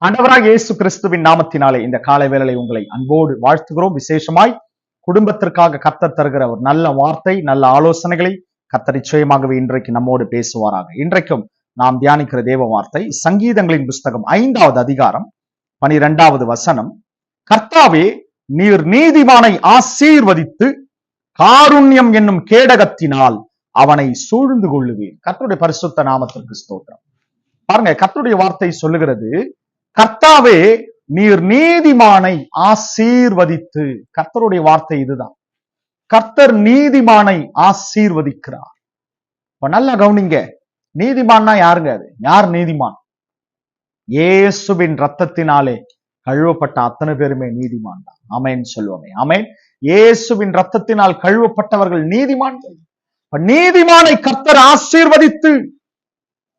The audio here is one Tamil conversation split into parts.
ஆண்டவராக இயேசு கிறிஸ்துவின் நாமத்தினாலே இந்த காலை வேளையை உங்களை அன்போடு வாழ்த்துகிறோம். விசேஷமாய் குடும்பத்திற்காக கர்த்தர் தருகிற ஒரு நல்ல வார்த்தை, நல்ல ஆலோசனைகளை கர்த்தர் நிச்சயமாகவே இன்றைக்கு நம்மோடு பேசுவாராக. இன்றைக்கும் நாம் தியானிக்கிற தேவ வார்த்தை சங்கீதங்களின் புஸ்தகம் 5வது அதிகாரம் 12வது வசனம். கர்த்தாவே, நீர் நீதிமானை ஆசீர்வதித்து காருண்யம் என்னும் கேடகத்தினால் அவனை சூழ்ந்து கொள்ளுவீர். கர்த்தருடைய பரிசுத்த நாமத்திற்கு ஸ்தோத்திரம். பாருங்க, கர்த்தருடைய வார்த்தை சொல்லுகிறது, கர்த்தாவே, நீர் நீதிமானை ஆசீர்வதித்து. கர்த்தருடைய வார்த்தை இதுதான். கர்த்தர் நீதிமானை ஆசீர்வதிக்கிறார். இப்ப நல்லா கவனிங்க, நீதிமான்னா யாருங்க? அது யார் நீதிமான்? இயேசுவின் ரத்தத்தினாலே கழுவப்பட்ட அத்தனை பேருமே நீதிமான் தான். ஆமென் சொல்லுவோமே. ஆமென். இயேசுவின் ரத்தத்தினால் கழுவப்பட்டவர்கள் நீதிமான்கள். நீதிமானை கர்த்தர் ஆசீர்வதித்து.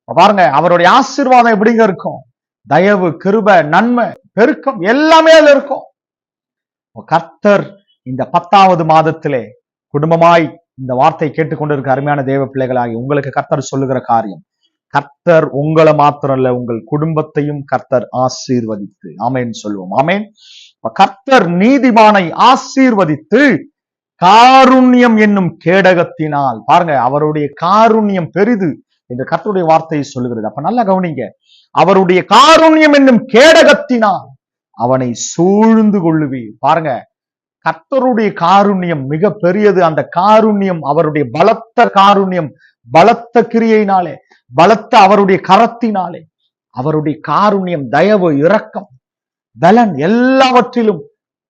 பாருங்க, அவருடைய ஆசீர்வாதம் எப்படிங்க இருக்கும்? தயவு, கிருபை, நன்மை, பெருக்கம் எல்லாமே அதுல இருக்கும். கர்த்தர் இந்த 10வது மாதத்திலே குடும்பமாய் இந்த வார்த்தை கேட்டுக்கொண்டிருக்க அருமையான தேவ பிள்ளைகளாகி உங்களுக்கு கர்த்தர் சொல்லுகிற காரியம், கர்த்தர் உங்களை மாத்திரம் இல்ல, உங்கள் குடும்பத்தையும் கர்த்தர் ஆசீர்வதித்து. ஆமென் சொல்லுவோம். ஆமென். கர்த்தர் நீதிமானை ஆசீர்வதித்து காருண்யம் என்னும் கேடகத்தினால். பாருங்க, அவருடைய காருண்யம் பெரிது என்று கர்த்தருடைய வார்த்தையை சொல்லுகிறது. அப்ப நல்லா கவனிங்க, அவருடைய காருண்யம் என்னும் கேடகத்தினால் அவனை சூழ்ந்து கொள்ளுவீர். பாருங்க, கர்த்தருடைய காருண்யம் மிக பெரியது. அந்த காருண்யம் அவருடைய பலத்த காருண்யம், பலத்த கிரியையினாலே, பலத்த அவருடைய கரத்தினாலே, அவருடைய காருண்யம், தயவு, இரக்கம், பலன் எல்லாவற்றிலும்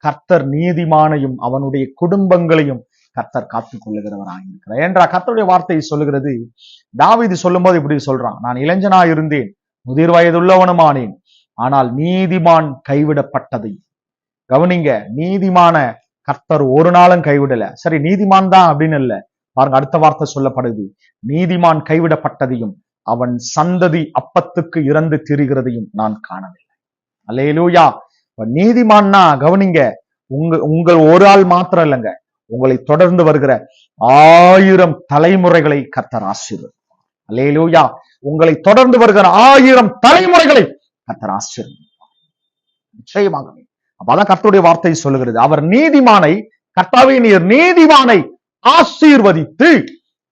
கர்த்தர் நீதிமானையும் அவனுடைய குடும்பங்களையும் கர்த்தர் காத்துக் கொள்ளுகிறவராக இருக்கிறார் என்ற கர்த்தருடைய வார்த்தையை சொல்லுகிறது. தாவீது சொல்லும் போது இப்படி சொல்றான், நான் இளைஞனா இருந்தேன், முதிர் வயதுள்ளவனுமானேன், ஆனால் நீதிமான் கைவிடப்பட்டதை. கவனிங்க, நீதிமான கர்த்தர் ஒரு நாளும் கைவிடல. சரி, நீதிமான் தான் அப்படின்னு இல்ல. பாருங்க, அடுத்த வார்த்தை சொல்லப்படுது, நீதிமான் கைவிடப்பட்டதையும் அவன் சந்ததி அப்பத்துக்கு இறந்து திரிகிறதையும் நான் காணவில்லை. அல்லேலூயா. நீதிமான்னா கவனிங்க, உங்கள் ஒரு ஆள் மாத்திரம் இல்லைங்க, உங்களை தொடர்ந்து வருகிற 1000 தலைமுறைகளை கர்த்தர் ஆசீர்வதிப்பார். அல்லேலூயா. உங்களை தொடர்ந்து வருகிற 1000 தலைமுறைகளை கர்த்தர் ஆசீர்வதிப்பார் நிச்சயமாகவே. அப்பதான் கர்த்தருடைய வார்த்தை சொல்லுகிறது, அவர் நீதிமானை, கர்த்தாவே நீர் நீதிமானை ஆசீர்வதித்து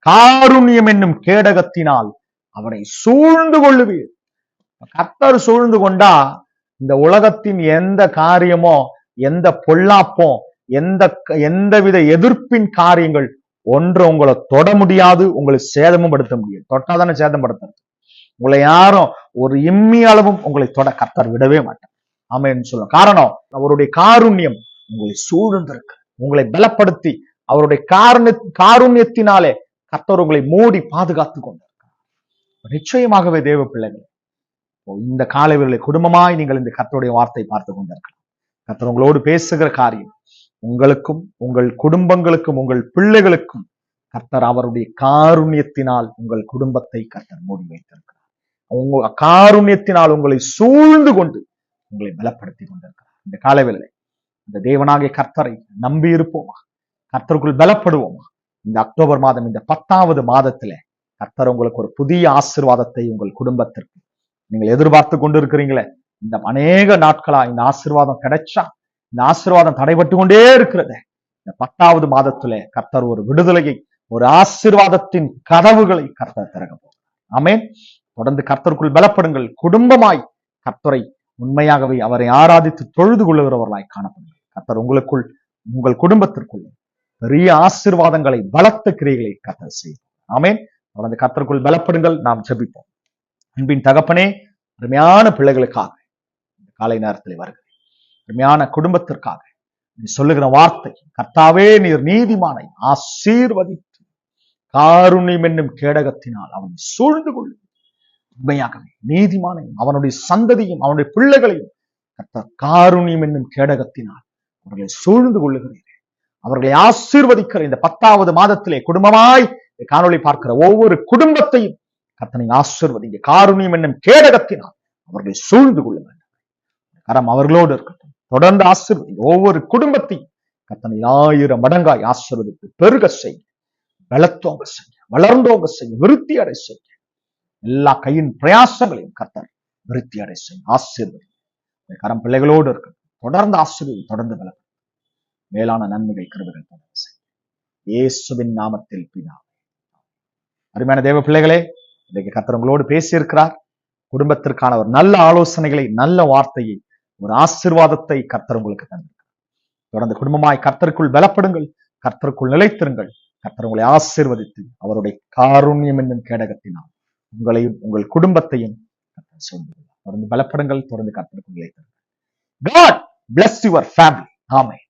காருண்யம் என்னும் கேடகத்தினால் அவனை சூழ்ந்து கொள்ளுவீர். கர்த்தர் சூழ்ந்து கொண்டா இந்த உலகத்தின் எந்த காரியமோ, எந்த பொல்லாப்போ, எந்தவித எதிர்ப்பின் காரியங்கள் ஒன்று உங்களை தொட முடியாது, உங்களை சேதமும் படுத்த முடியாது. தொட்டாதானே சேதம் படுத்துறது. உங்களை யாரும் ஒரு இம்மி அளவும் உங்களை தொட கர்த்தர் விடவே மாட்டார். ஆமென் சொல்லுவோம். காரணம், அவருடைய காருண்யம் உங்களை சூழ்ந்திருக்கு. உங்களை பலப்படுத்தி அவருடைய காருண்யத்தினாலே கர்த்தர் உங்களை மூடி பாதுகாத்து கொண்டிருக்கிறார். நிச்சயமாகவே தேவ பிள்ளைகள், இந்த காலைவேளை குடும்பமாய் நீங்கள் இந்த கர்த்தருடைய வார்த்தை பார்த்து கொண்டிருக்கலாம். கர்த்தர் உங்களோடு பேசுகிற காரியம், உங்களுக்கும் உங்கள் குடும்பங்களுக்கும் உங்கள் பிள்ளைகளுக்கும் கர்த்தர் அவருடைய காருண்யத்தினால் உங்கள் குடும்பத்தை கர்த்தர் மூடி வைத்திருக்கிறார். உங்க காருண்யத்தினால் உங்களை சூழ்ந்து கொண்டு உங்களை பலப்படுத்தி கொண்டிருக்கிறார். இந்த காலைவேளை இந்த தேவனாகிய கர்த்தரை நம்பி இருப்போமா? கர்த்தருக்குள் பலப்படுவோமா? இந்த அக்டோபர் மாதம், இந்த 10வது மாதத்துல கர்த்தர் உங்களுக்கு ஒரு புதிய ஆசீர்வாதத்தை உங்கள் குடும்பத்திற்கு நீங்கள் எதிர்பார்த்து கொண்டு இருக்கிறீங்களே, இந்த அநேக நாட்களா இந்த ஆசீர்வாதம் கிடைச்சா, இந்த ஆசீர்வாதம் தடைபட்டு கொண்டே இருக்கிறது. இந்த 10வது மாதத்துல கர்த்தர் ஒரு விடுதலையை, ஒரு ஆசீர்வாதத்தின் கதவுகளை கர்த்தர் திறக்க போகிறார். ஆமென். தொடர்ந்து கர்த்தருக்குள் பலப்படுங்கள். குடும்பமாய் கர்த்தரை உண்மையாகவே அவரை ஆராதித்து தொழுது கொள்ளுகிறவர்களாய் காணப்படுங்கள். கர்த்தர் உங்களுக்குள், உங்கள் குடும்பத்திற்குள் பெரிய ஆசீர்வாதங்களை, பலத்த கிரியைகளை கர்த்தர் செய்வார். ஆமென். தொடர்ந்து கர்த்தருக்குள் பலப்படுங்கள். நாம் ஜெபிப்போம். அன்பின் தகப்பனே, அருமையான பிள்ளைகளுக்காக இந்த காலை நேரத்தில் வருகிறேன். அருமையான குடும்பத்திற்காக நீ சொல்லுகிற வார்த்தை, கர்த்தாவே நீர் நீதிமானை ஆசீர்வதித்து காருண்யம் என்னும் கேடகத்தினால் அவனை சூழ்ந்து கொள்ளு. உண்மையாகவே நீதிமானையும் அவனுடைய சந்ததியும் அவனுடைய பிள்ளைகளையும் கர்த்தர் காருண்யம் என்னும் கேடகத்தினால் அவர்களை சூழ்ந்து கொள்ளுகிறேன். அவர்களை ஆசீர்வதிக்கிற இந்த 10வது மாதத்திலே குடும்பமாய் காணொளி பார்க்கிற ஒவ்வொரு குடும்பத்தையும் கர்த்தனை ஆசீர்வதிங்க. காருண்யம் என்னும் கேடகத்தினால் அவர்களை சூழ்ந்து கொள்ள வேண்டும். கரம் அவர்களோடு இருக்கட்டும். தொடர்ந்து ஆசீர்வதிங்க. ஒவ்வொரு குடும்பத்தையும் கர்த்தனை 1000 மடங்காய் ஆசீர்வதித்து பெருக செய்ய, பலத்தோங்க செய்ய, வளர்ந்தோங்க செய்ய, விருத்தி அடை செய்ய, எல்லா கையின் பிரயாசங்களையும் கர்த்தர் விருத்தி அடை செய்ய ஆசீர்வதி. கரம் பிள்ளைகளோடு இருக்கு. தொடர்ந்து ஆசீர்வதி, தொடர்ந்து பலம், மேலான நன்மைகள் கிருபைகள் தொடர்ந்து செய்யும். இயேசுவின் நாமத்தில் பிதாவே. அருமையான தேவ பிள்ளைகளே, இன்றைக்கு கர்த்தர் உங்களோடு பேசியிருக்கிறார். குடும்பத்திற்கான ஒரு நல்ல ஆலோசனைகளை, நல்ல வார்த்தையை, ஒரு ஆசீர்வாதத்தை கர்த்தர் உங்களுக்கு தந்திருக்கிறார். தொடர்ந்து குடும்பமாய் கர்த்தருக்குள் பலப்படுங்கள், கர்த்தருக்குள் நிலைத்திருங்கள். கர்த்தர் உங்களை ஆசீர்வதித்து அவருடைய காருண்யம் என்னும் கேடகத்தினால் உங்களையும் உங்கள் குடும்பத்தையும் கர்த்தர் சொல்லுங்கள். தொடர்ந்து பலப்படுங்கள், தொடர்ந்து கர்த்தருக்குள் நிலைத்திருங்கள். God bless your family. Amen.